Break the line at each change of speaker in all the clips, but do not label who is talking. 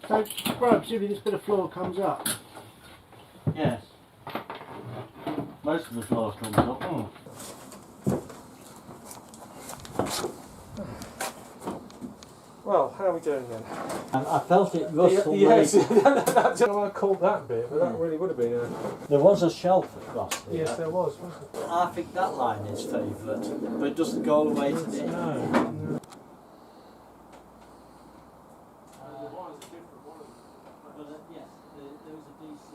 So, Rob, presumably this bit of floor comes up.
Yes. Most of the floor comes up. Oh.
Well, how are we doing then?
And I felt it rustle.
Yes, that's how I called that bit, but that really would have been a...
There was a shelf across here.
Yes, there was, wasn't there?
I think that line is favourite, but it doesn't go all the way to the end.
No.
Yes, there was a DC.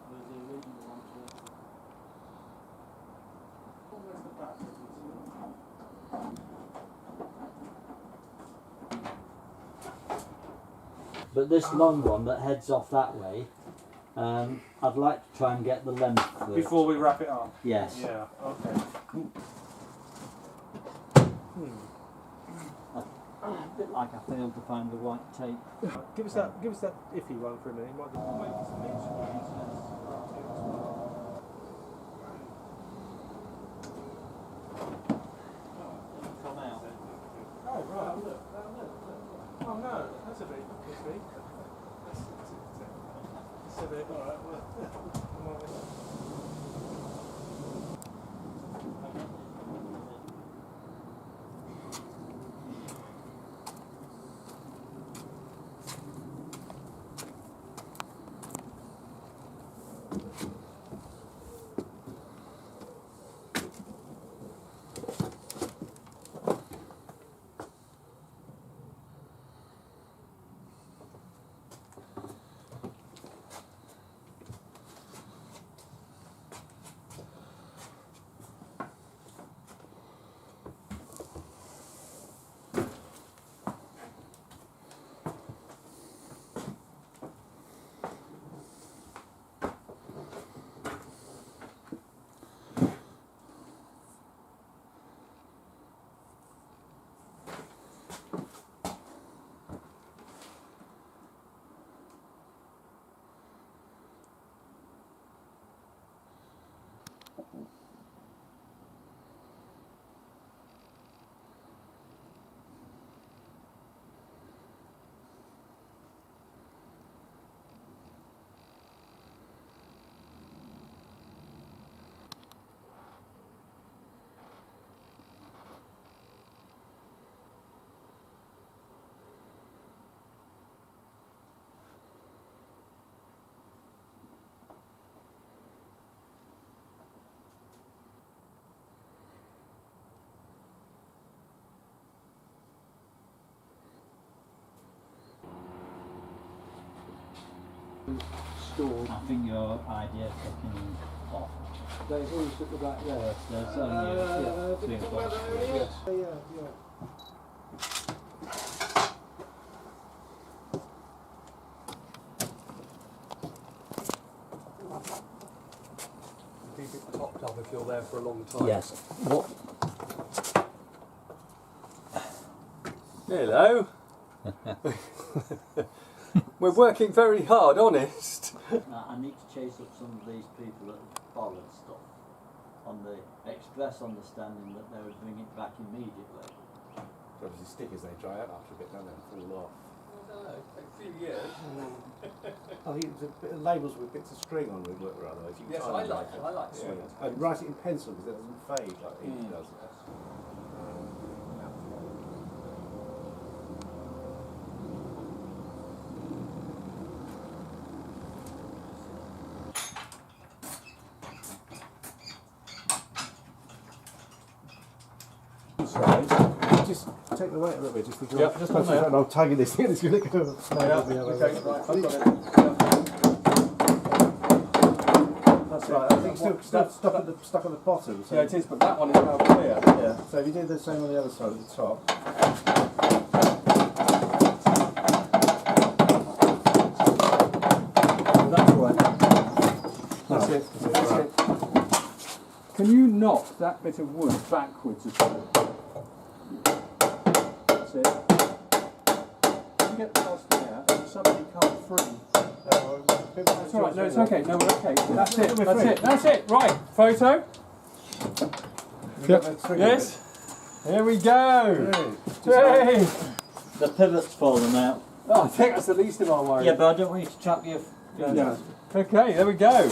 There was the original one to it.
Where's the back?
But this long one that heads off that way, I'd like to try and get the length for
Before we wrap it up?
Yes.
Yeah, okay.
A bit like I failed to find the white tape.
Give us that iffy one for a minute. Might make some
Come out.
Oh, right, look. Oh no, that's a bit iffy. That's a bit, alright,
Stored. I think your idea of taking off.
There's always at the back there.
There's only 3 o'clock.
Yes. Yeah. Keep it topped up if you're there for a long time.
Yes. What?
Hello. We're working very hard, honest.
I need to chase up some of these people that borrowed stuff on the express understanding that they would bring it back immediately.
Obviously stickers, they dry out after a bit, don't they, and fall off.
I don't know, take a few years.
I think it's a bit of labels with bits of string on would work rather. If you
Yes,
tie
I
them
like it. I like swings.
And write it in pencil because it doesn't fade like ink does. Just take the weight a little bit, just because
Yep,
just and I'll tag you this thing. It's going to go.
Okay, right, I've got it.
That's right. I think it's still stuck at the bottom. So
Yeah, it is, but that one is now clear.
yeah. So if you do the same on the other side at the top.
That's right. That's it. That's it. Can you knock that bit of wood backwards at all? That's it. You get past there and suddenly come free. That's all right. No, it's okay. No, we're okay. That's it. That's it. That's it. Right. Photo. Yes. Here we go. Hey.
The pivot's fallen out.
Oh, I think that's the least of our worries.
Yeah, but I don't want you to trap your.
Yeah. Okay, there we go.